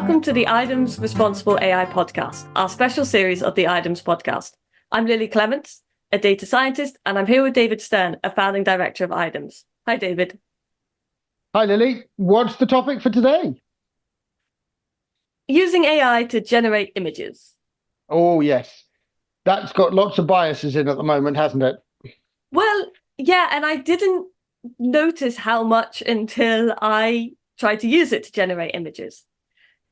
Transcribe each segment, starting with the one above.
Welcome to the IDEMS Responsible AI podcast, our special series of the IDEMS podcast. I'm Lily Clements, a data scientist, and I'm here with David Stern, a founding director of IDEMS. Hi, David. Hi, Lily. What's the topic for today? Using AI to generate images. Oh, yes. That's got lots of biases in at the moment, hasn't it? Well, yeah, and I didn't notice how much until I tried to use it to generate images.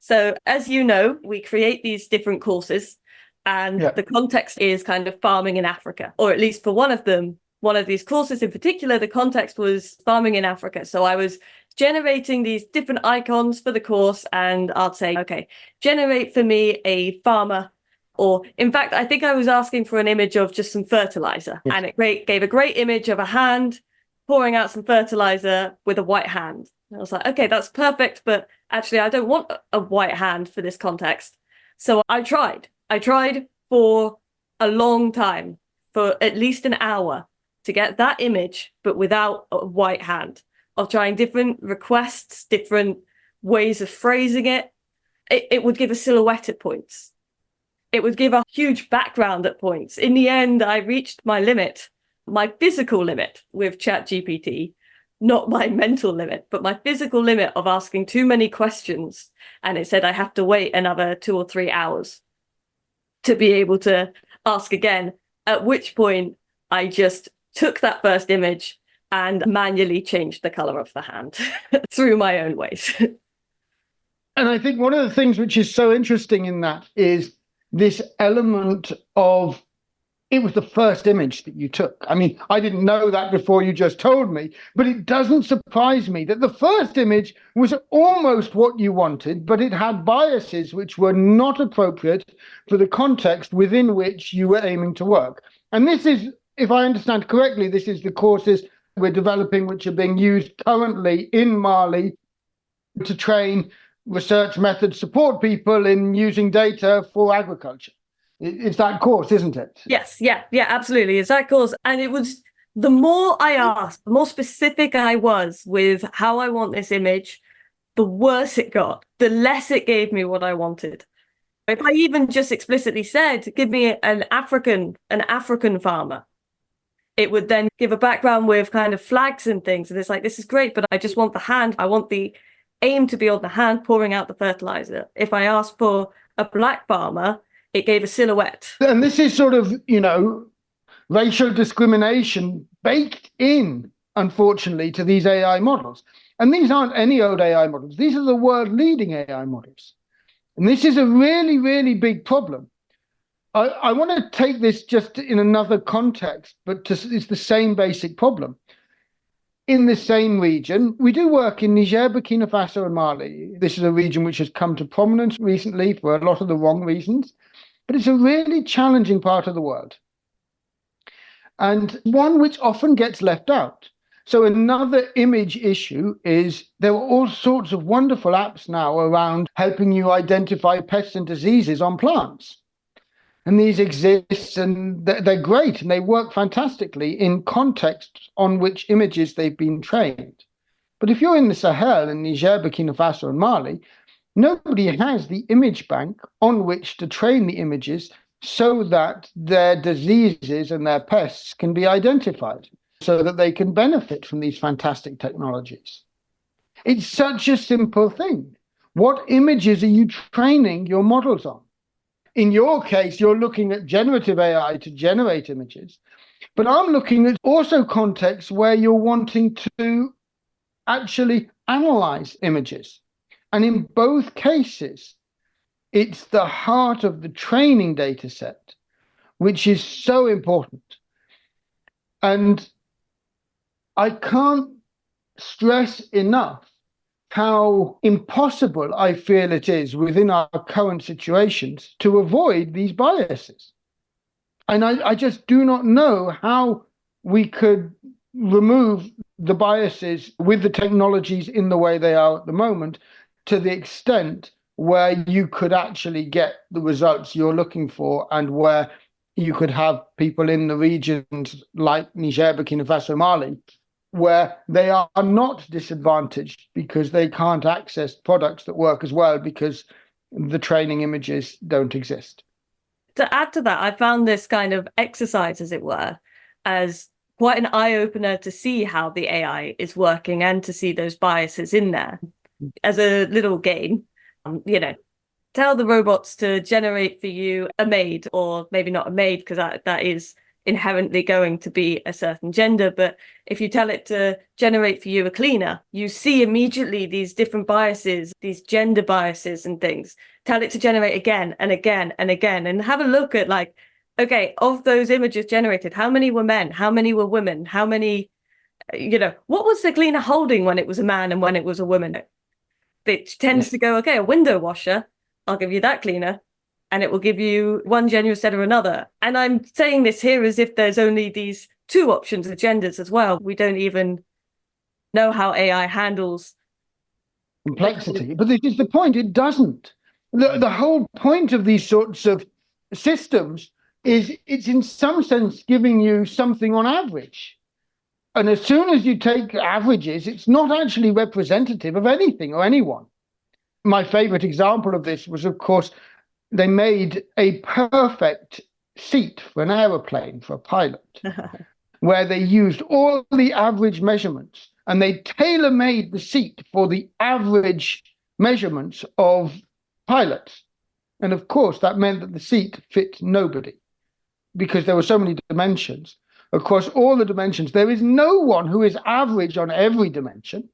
So as you know, we create these different courses and the context is kind of farming in Africa, or at least for one of them, one of these courses in particular, the context was farming in Africa. So I was generating these different icons for the course and I'd say, okay, generate for me a farmer. Or in fact, I think I was asking for an image of just some fertilizer and it gave a great image of a hand pouring out some fertilizer with a white hand. I was like, okay, that's perfect, but actually I don't want a white hand for this context. So I tried for a long time, for at least an hour, to get that image, but without a white hand, of trying different requests, different ways of phrasing it. It would give a silhouette at points. It would give a huge background at points. In the end, I reached my limit, my physical limit with ChatGPT. Not my mental limit, but my physical limit of asking too many questions. And it said I have to wait another 2 or 3 hours to be able to ask again, at which point I just took that first image and manually changed the color of the hand through my own ways. And I think one of the things which is so interesting in that is this element of it was the first image that you took. I mean, I didn't know that before you just told me, but it doesn't surprise me that the first image was almost what you wanted, but it had biases which were not appropriate for the context within which you were aiming to work. And this is, if I understand correctly, this is the courses we're developing which are being used currently in Mali to train research methods support people in using data for agriculture. It's that course, isn't it? Yes, yeah, absolutely. It's that course. And it was, the more I asked, the more specific I was with how I want this image, the worse it got, the less it gave me what I wanted. If I even just explicitly said, give me an African farmer, it would then give a background with kind of flags and things. And it's like, this is great, but I just want the hand. I want the aim to be on the hand pouring out the fertilizer. If I asked for a black farmer, it gave a silhouette. And this is sort of, racial discrimination baked in, unfortunately, to these AI models. And these aren't any old AI models. These are the world-leading AI models. And this is a really, really big problem. I want to take this just in another context, but it's the same basic problem. In the same region, we do work in Niger, Burkina Faso, and Mali. This is a region which has come to prominence recently for a lot of the wrong reasons. But it's a really challenging part of the world, and one which often gets left out. So another image issue is there are all sorts of wonderful apps now around helping you identify pests and diseases on plants. And these exist and they're great and they work fantastically in contexts on which images they've been trained. But if you're in the Sahel, in Niger, Burkina Faso, and Mali, nobody has the image bank on which to train the images so that their diseases and their pests can be identified, so that they can benefit from these fantastic technologies. It's such a simple thing. What images are you training your models on? In your case, you're looking at generative AI to generate images, but I'm looking at also contexts where you're wanting to actually analyze images. And in both cases, it's the heart of the training data set, which is so important. And I can't stress enough how impossible I feel it is within our current situations to avoid these biases. And I just do not know how we could remove the biases with the technologies in the way they are at the moment, to the extent where you could actually get the results you're looking for, and where you could have people in the regions like Niger, Burkina Faso, Mali, where they are not disadvantaged because they can't access products that work as well because the training images don't exist. To add to that, I found this kind of exercise, as it were, as quite an eye-opener to see how the AI is working and to see those biases in there. As a little game, tell the robots to generate for you a maid, or maybe not a maid, because that is inherently going to be a certain gender. But if you tell it to generate for you a cleaner, you see immediately these different biases, these gender biases and things. Tell it to generate again and again and again, and have a look at, like, okay, of those images generated, how many were men? How many were women? How many, what was the cleaner holding when it was a man and when it was a woman? It tends to go, okay, a window washer, I'll give you that cleaner, and it will give you one gender instead of another. And I'm saying this here as if there's only these two options of genders as well. We don't even know how AI handles complexity. But this is the point, it doesn't. The whole point of these sorts of systems is it's in some sense giving you something on average. And as soon as you take averages, it's not actually representative of anything or anyone. My favorite example of this was, of course, they made a perfect seat for an aeroplane for a pilot, where they used all the average measurements and they tailor-made the seat for the average measurements of pilots. And of course, that meant that the seat fit nobody because there were so many dimensions. Across all the dimensions, there is no one who is average on every dimension.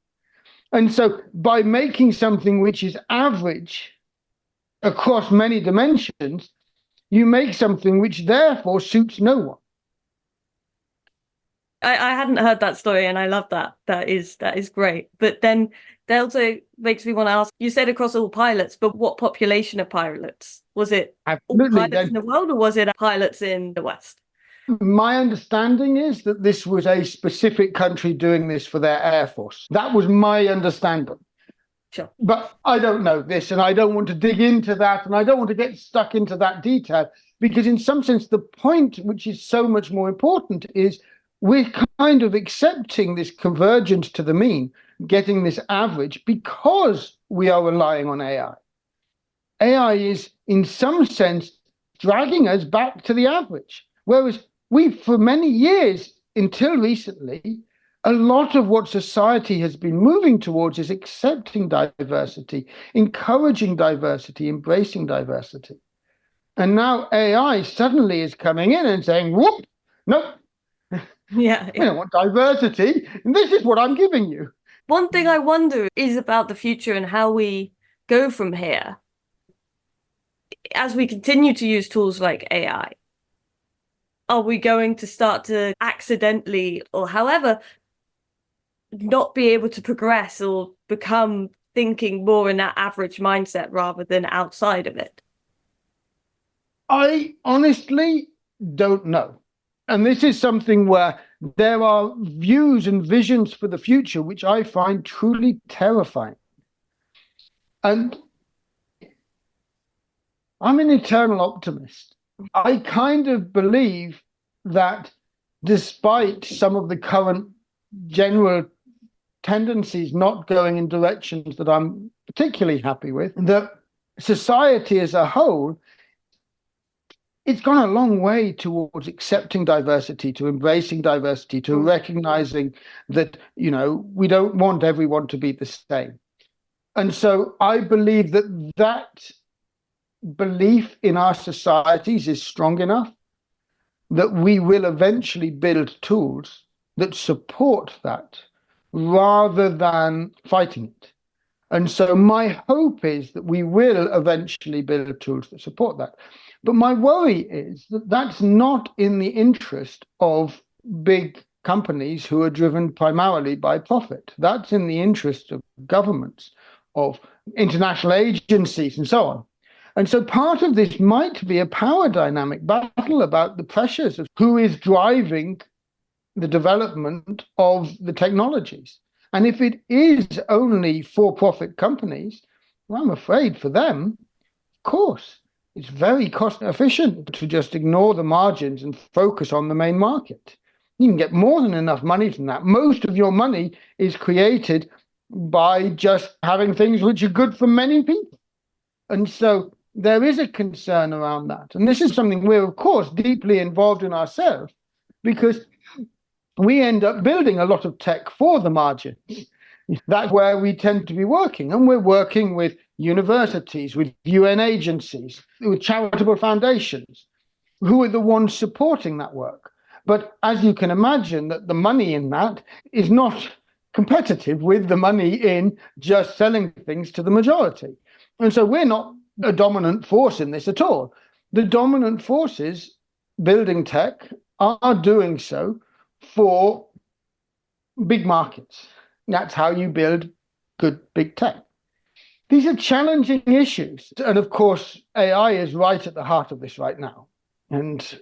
And so by making something which is average across many dimensions, you make something which therefore suits no one. I hadn't heard that story, and I love that. That is great. But then that also makes me want to ask, you said across all pilots, but what population of pilots? Was it Absolutely. all pilots in the world, or was it pilots in the West? My understanding is that this was a specific country doing this for their Air Force. That was my understanding. Sure. But I don't know this, and I don't want to dig into that, and I don't want to get stuck into that detail, because in some sense, the point, which is so much more important, is we're kind of accepting this convergence to the mean, getting this average, because we are relying on AI. AI is, in some sense, dragging us back to the average. Whereas we, for many years, until recently, a lot of what society has been moving towards is accepting diversity, encouraging diversity, embracing diversity. And now AI suddenly is coming in and saying, whoop, nope. Yeah. We don't want diversity, and this is what I'm giving you. One thing I wonder is about the future and how we go from here. As we continue to use tools like AI, are we going to start to accidentally, or however, not be able to progress or become thinking more in that average mindset rather than outside of it? I honestly don't know. And this is something where there are views and visions for the future which I find truly terrifying. And I'm an eternal optimist. I kind of believe that despite some of the current general tendencies not going in directions that I'm particularly happy with, that society as a whole, it's gone a long way towards accepting diversity, to embracing diversity, to recognizing that, we don't want everyone to be the same. And so I believe that that belief in our societies is strong enough that we will eventually build tools that support that rather than fighting it. And so my hope is that we will eventually build tools that support that. But my worry is that that's not in the interest of big companies who are driven primarily by profit. That's in the interest of governments, of international agencies, and so on. And so part of this might be a power dynamic battle about the pressures of who is driving the development of the technologies. And if it is only for-profit companies, well, I'm afraid for them, of course, it's very cost efficient to just ignore the margins and focus on the main market. You can get more than enough money from that. Most of your money is created by just having things which are good for many people. And so there is a concern around that. And this is something we're, of course, deeply involved in ourselves, because we end up building a lot of tech for the margin. That's where we tend to be working. And we're working with universities, with UN agencies, with charitable foundations, who are the ones supporting that work. But as you can imagine, that the money in that is not competitive with the money in just selling things to the majority. And so we're not a dominant force in this at all. The dominant forces building tech are doing so for big markets. That's how you build good big tech. These are challenging issues. And of course, AI is right at the heart of this right now. And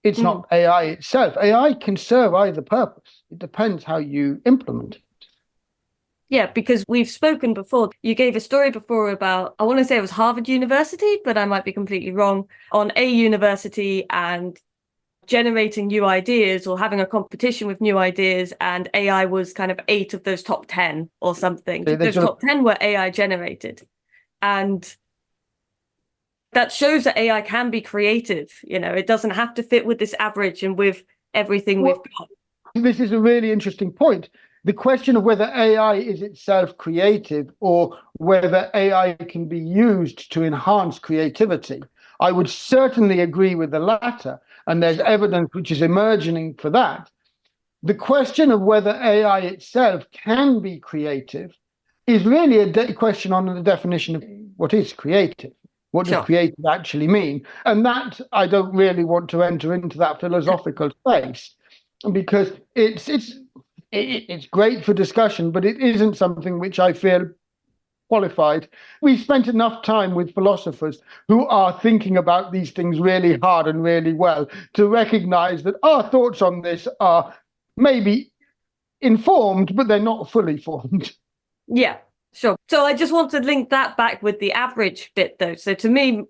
it's not AI itself. AI can serve either purpose. It depends how you implement it. Yeah, because we've spoken before. You gave a story before about, I want to say it was Harvard University, but I might be completely wrong, on a university and generating new ideas or having a competition with new ideas, and AI was kind of 8 of those top 10 or something. Those top 10 were AI generated. And that shows that AI can be creative. You know, it doesn't have to fit with this average and with everything we've got. This is a really interesting point. The question of whether AI is itself creative or whether AI can be used to enhance creativity, I would certainly agree with the latter, and there's evidence which is emerging for that. The question of whether AI itself can be creative is really a question on the definition of what is creative. What does creative actually mean? And that, I don't really want to enter into that philosophical space, because it's great for discussion, but it isn't something which I feel qualified. We've spent enough time with philosophers who are thinking about these things really hard and really well to recognize that our thoughts on this are maybe informed, but they're not fully formed. Yeah, sure. So I just want to link that back with the average bit, though. So to me,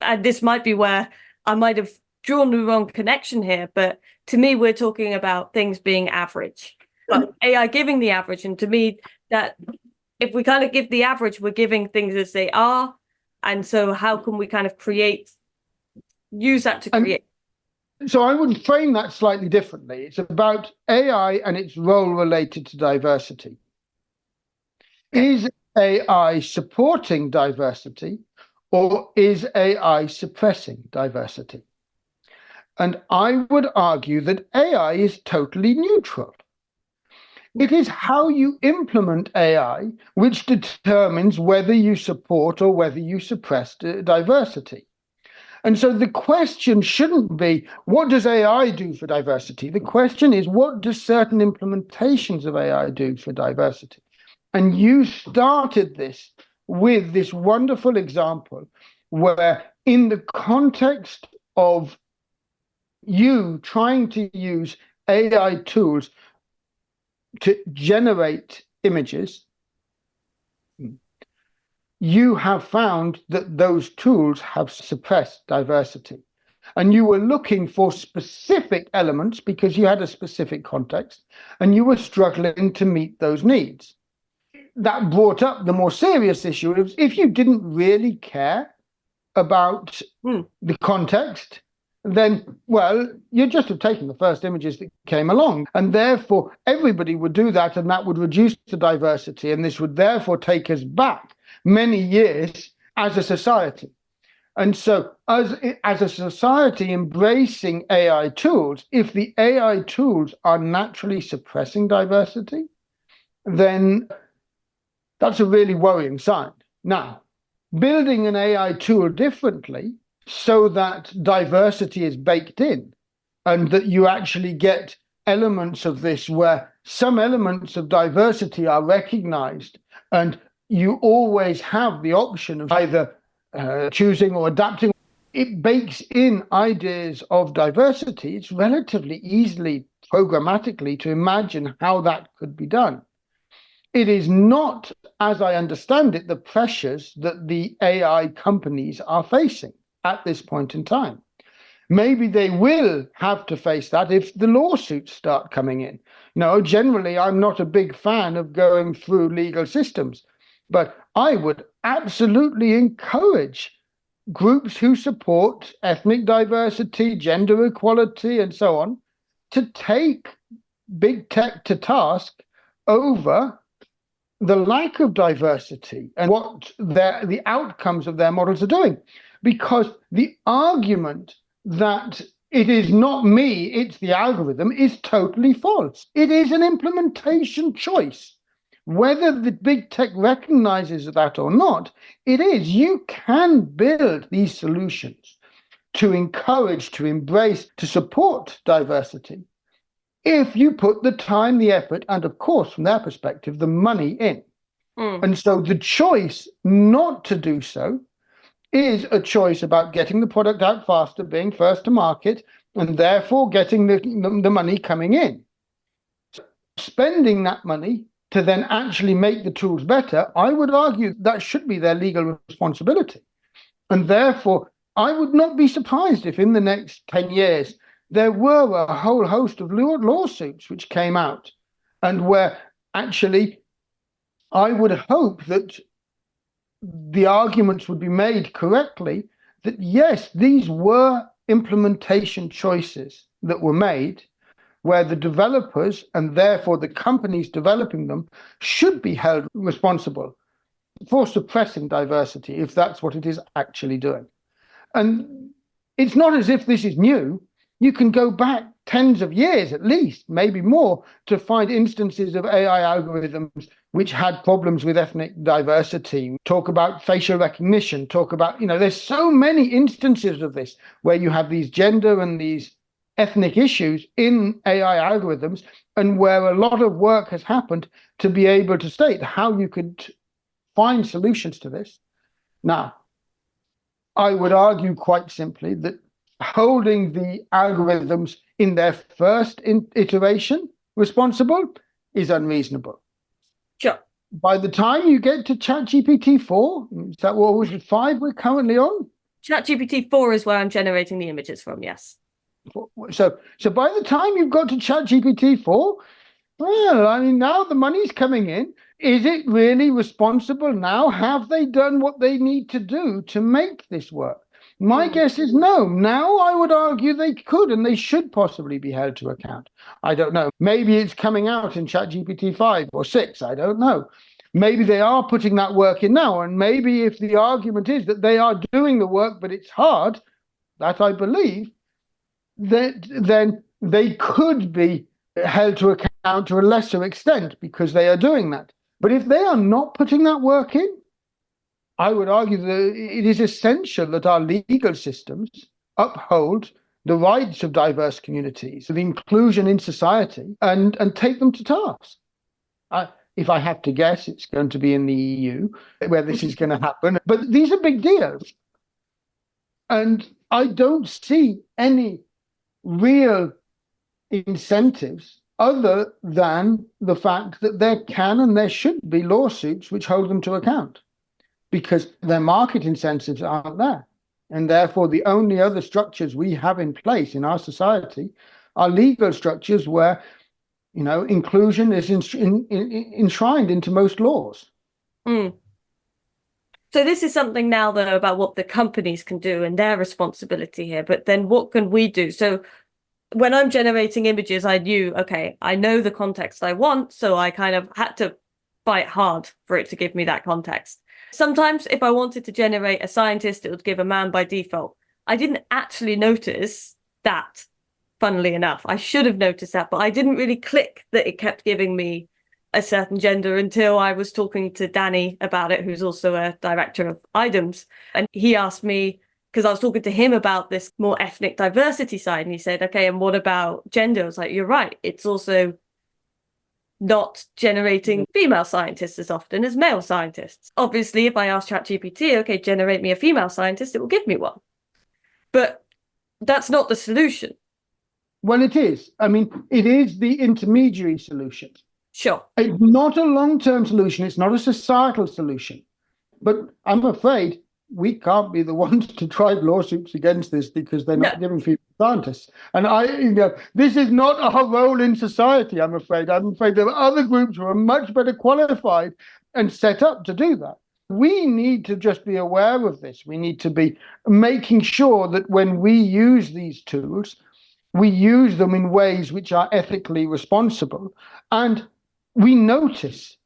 and this might be where I might have drawn the wrong connection here, but to me, we're talking about things being average, but AI giving the average. And to me, that if we kind of give the average, we're giving things as they are. And so how can we kind of use that to create? So I would frame that slightly differently. It's about AI and its role related to diversity. Is AI supporting diversity, or is AI suppressing diversity? And I would argue that AI is totally neutral. It is how you implement AI which determines whether you support or whether you suppress diversity. And so the question shouldn't be, what does AI do for diversity? The question is, what do certain implementations of AI do for diversity? And you started this with this wonderful example where, in the context of you trying to use AI tools to generate images, you have found that those tools have suppressed diversity. And you were looking for specific elements because you had a specific context, and you were struggling to meet those needs. That brought up the more serious issue of, if you didn't really care about the context, then, well, you'd just have taken the first images that came along. And therefore, everybody would do that, and that would reduce the diversity. And this would therefore take us back many years as a society. And so as a society embracing AI tools, if the AI tools are naturally suppressing diversity, then that's a really worrying sign. Now, building an AI tool differently so that diversity is baked in, and that you actually get elements of this where some elements of diversity are recognized, and you always have the option of either choosing or adapting. It bakes in ideas of diversity. It's relatively easily programmatically to imagine how that could be done. It is not, as I understand it, the pressures that the AI companies are facing at this point in time. Maybe they will have to face that if the lawsuits start coming in. No, generally, I'm not a big fan of going through legal systems. But I would absolutely encourage groups who support ethnic diversity, gender equality, and so on to take big tech to task over the lack of diversity and what the outcomes of their models are doing. Because the argument that it is not me, it's the algorithm is totally false. It is an implementation choice. Whether the big tech recognizes that or not, it is. You can build these solutions to encourage, to embrace, to support diversity if you put the time, the effort, and of course, from their perspective, the money in. And so the choice not to do so is a choice about getting the product out faster, being first to market, and therefore getting the money coming in. Spending that money to then actually make the tools better, I would argue that should be their legal responsibility. And therefore, I would not be surprised if in the next 10 years, there were a whole host of lawsuits which came out, and where actually I would hope that the arguments would be made correctly that yes, these were implementation choices that were made where the developers and therefore the companies developing them should be held responsible for suppressing diversity if that's what it is actually doing. And it's not as if this is new. You can go back tens of years at least, maybe more, to find instances of AI algorithms which had problems with ethnic diversity. Talk about facial recognition, talk about, there's so many instances of this where you have these gender and these ethnic issues in AI algorithms, and where a lot of work has happened to be able to state how you could find solutions to this. Now, I would argue quite simply that holding the algorithms in their first iteration responsible is unreasonable. Sure. By the time you get to ChatGPT 4, is that what was it, 5 we're currently on? ChatGPT 4 is where I'm generating the images from, yes. So by the time you've got to ChatGPT 4, well, I mean, now the money's coming in. Is it really responsible now? Have they done what they need to do to make this work? My guess is no. Now I would argue they could and they should possibly be held to account. I don't know. Maybe it's coming out in ChatGPT 5 or 6. I don't know. Maybe they are putting that work in now. And maybe if the argument is that they are doing the work, but it's hard, that I believe, then they could be held to account to a lesser extent because they are doing that. But if they are not putting that work in, I would argue that it is essential that our legal systems uphold the rights of diverse communities, the inclusion in society, and take them to task. If I have to guess, it's going to be in the EU where this is going to happen. But these are big deals. And I don't see any real incentives other than the fact that there can and there should be lawsuits which hold them to account, because their market incentives aren't there. And therefore, the only other structures we have in place in our society are legal structures where, inclusion is enshrined into most laws. So this is something now, though, about what the companies can do and their responsibility here. But then what can we do? So when I'm generating images, I knew, okay, I know the context I want. So I kind of had to fight hard for it to give me that context. Sometimes if I wanted to generate a scientist, it would give a man by default. I didn't actually notice that, funnily enough. I should have noticed that, but I didn't really click that it kept giving me a certain gender until I was talking to Danny about it, who's also a director of IDEMS. And he asked me, because I was talking to him about this more ethnic diversity side, and he said, okay, and what about gender? I was like, you're right. It's also not generating female scientists as often as male scientists. Obviously, if I ask ChatGPT, okay, generate me a female scientist, it will give me one. But that's not the solution. Well, it is. I mean, it is the intermediary solution. Sure. It's not a long-term solution. It's not a societal solution. But I'm afraid we can't be the ones to drive lawsuits against this because they're not giving people scientists. And this is not our role in society, I'm afraid. I'm afraid there are other groups who are much better qualified and set up to do that. We need to just be aware of this. We need to be making sure that when we use these tools, we use them in ways which are ethically responsible. And we notice,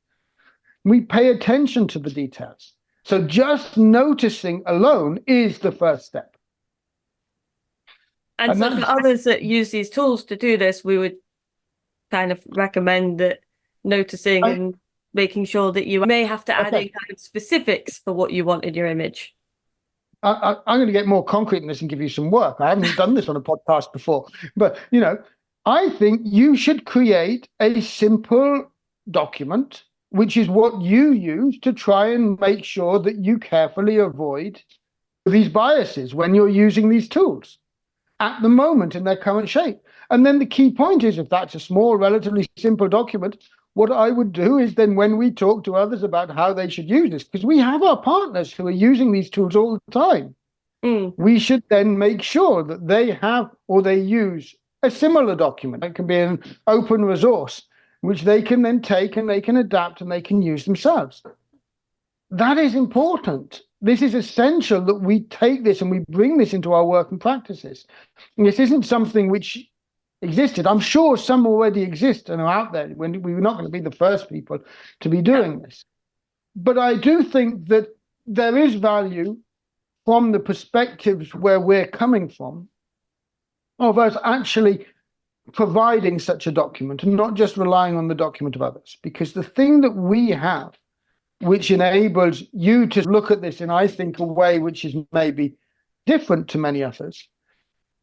we pay attention to the details. So just noticing alone is the first step. And so for others that use these tools to do this, we would kind of recommend that noticing and making sure that you may have to add in kind of specifics for what you want in your image. I'm going to get more concrete in this and give you some work. I haven't done this on a podcast before, but I think you should create a simple document, which is what you use to try and make sure that you carefully avoid these biases when you're using these tools at the moment in their current shape. And then the key point is, if that's a small, relatively simple document, what I would do is then when we talk to others about how they should use this, because we have our partners who are using these tools all the time, we should then make sure that they have or they use a similar document. It can be an open resource, which they can then take and they can adapt and they can use themselves. That is important. This is essential that we take this and we bring this into our work and practices. And this isn't something which existed. I'm sure some already exist and are out there. When we were not going to be the first people to be doing this. But I do think that there is value from the perspectives where we're coming from of us actually providing such a document and not just relying on the document of others. Because the thing that we have, which enables you to look at this in, I think, a way which is maybe different to many others,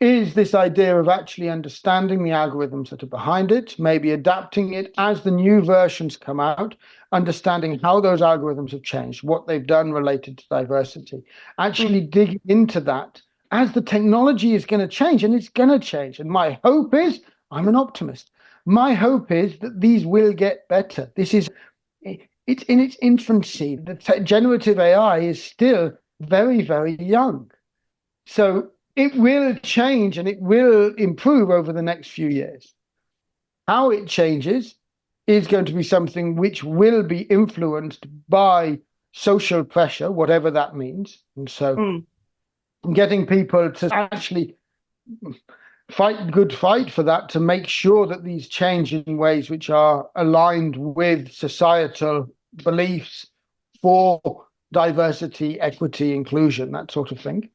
is this idea of actually understanding the algorithms that are behind it, maybe adapting it as the new versions come out, understanding how those algorithms have changed, what they've done related to diversity, actually dig into that as the technology is going to change, and it's going to change. And my hope is, I'm an optimist, my hope is that these will get better. It's in its infancy. The generative AI is still very, very young. So it will change and it will improve over the next few years. How it changes is going to be something which will be influenced by social pressure, whatever that means. And so getting people to actually fight for that, to make sure that these change in ways which are aligned with societal beliefs for diversity, equity, inclusion, that sort of thing,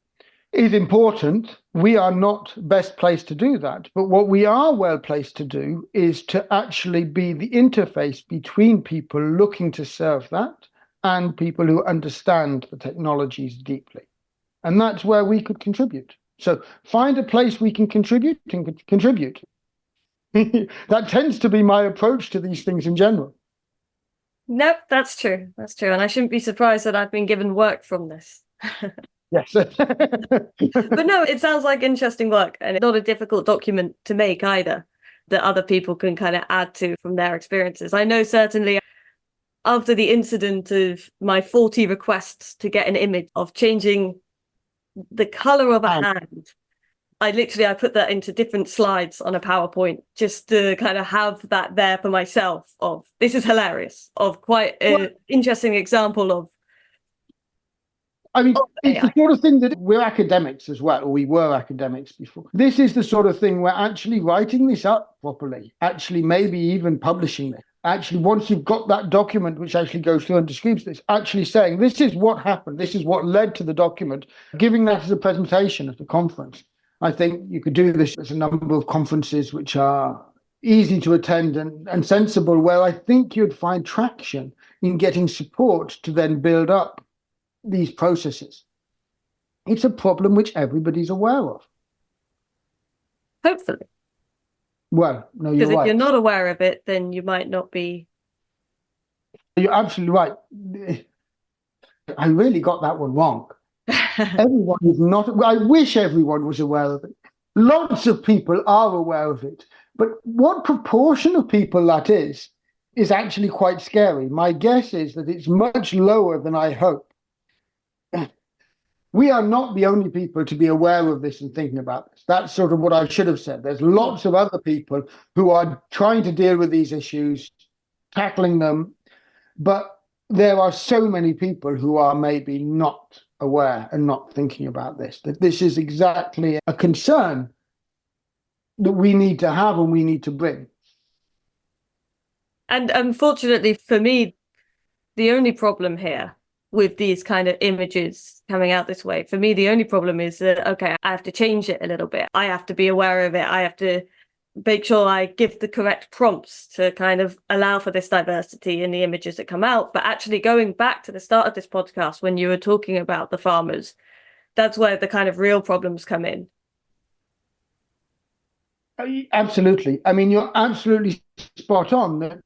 is important. We are not best placed to do that. But what we are well placed to do is to actually be the interface between people looking to serve that and people who understand the technologies deeply. And that's where we could contribute. So find a place we can contribute and contribute. That tends to be my approach to these things in general. Nope, that's true. That's true. And I shouldn't be surprised that I've been given work from this. Yes. But no, it sounds like interesting work, and it's not a difficult document to make either, that other people can kind of add to from their experiences. I know certainly after the incident of my 40 requests to get an image of changing the color of a hand, I put that into different slides on a PowerPoint just to kind of have that there for myself of, this is hilarious, of quite an interesting example of. I mean, it's the sort of thing that we're academics as well, or we were academics before. This is the sort of thing where actually writing this up properly, actually maybe even publishing it, actually once you've got that document which actually goes through and describes this, actually saying this is what happened, this is what led to the document, giving that as a presentation at a conference. I think you could do this at a number of conferences which are easy to attend and sensible, where I think you'd find traction in getting support to then build up these processes. It's a problem which everybody's aware of. Hopefully. Well, no, you're right. Because if you're not aware of it, then you might not be. You're absolutely right. I really got that one wrong. Everyone is not. I wish everyone was aware of it. Lots of people are aware of it. But what proportion of people that is actually quite scary. My guess is that it's much lower than I hope. we are not the only people to be aware of this and thinking about this. That's sort of what I should have said. There's lots of other people who are trying to deal with these issues, tackling them, but there are so many people who are maybe not aware and not thinking about this, that this is exactly a concern that we need to have and we need to bring. And unfortunately for me, the only problem here with these kind of images coming out this way, for me, the only problem is that, okay, I have to change it a little bit. I have to be aware of it. I have to make sure I give the correct prompts to kind of allow for this diversity in the images that come out. But actually going back to the start of this podcast, when you were talking about the farmers, that's where the kind of real problems come in. Absolutely. I mean, you're absolutely spot on.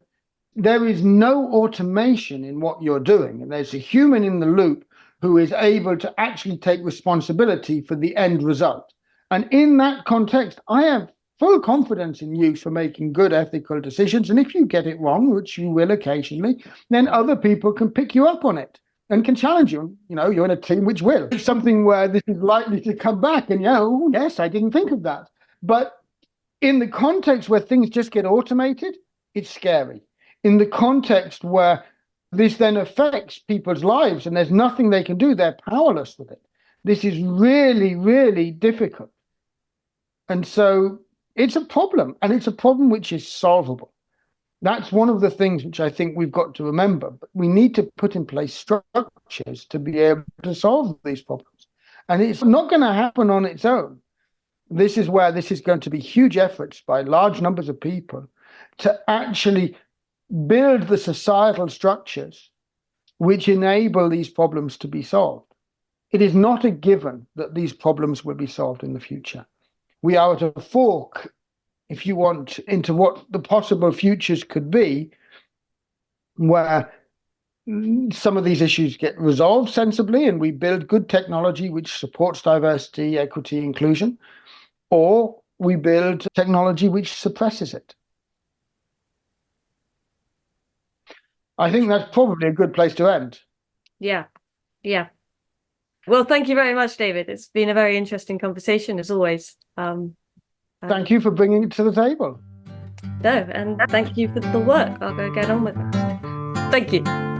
There is no automation in what you're doing, and there's a human in the loop who is able to actually take responsibility for the end result. And in that context, I have full confidence in you for making good ethical decisions. And if you get it wrong, which you will occasionally, then other people can pick you up on it and can challenge you. You know, you're in a team which will. It's something where this is likely to come back and, oh, yes, I didn't think of that. But in the context where things just get automated, it's scary. In the context where this then affects people's lives and there's nothing they can do, they're powerless with it. This is really, really difficult. And so it's a problem, and it's a problem which is solvable. That's one of the things which I think we've got to remember. But we need to put in place structures to be able to solve these problems. And it's not going to happen on its own. This is where this is going to be huge efforts by large numbers of people to actually build the societal structures which enable these problems to be solved. It is not a given that these problems will be solved in the future. We are at a fork, if you want, into what the possible futures could be, where some of these issues get resolved sensibly and we build good technology which supports diversity, equity, inclusion, or we build technology which suppresses it. I think that's probably a good place to end. Yeah. Well, thank you very much, David. It's been a very interesting conversation, as always. Thank you for bringing it to the table. No, and thank you for the work. I'll go get on with it. Thank you.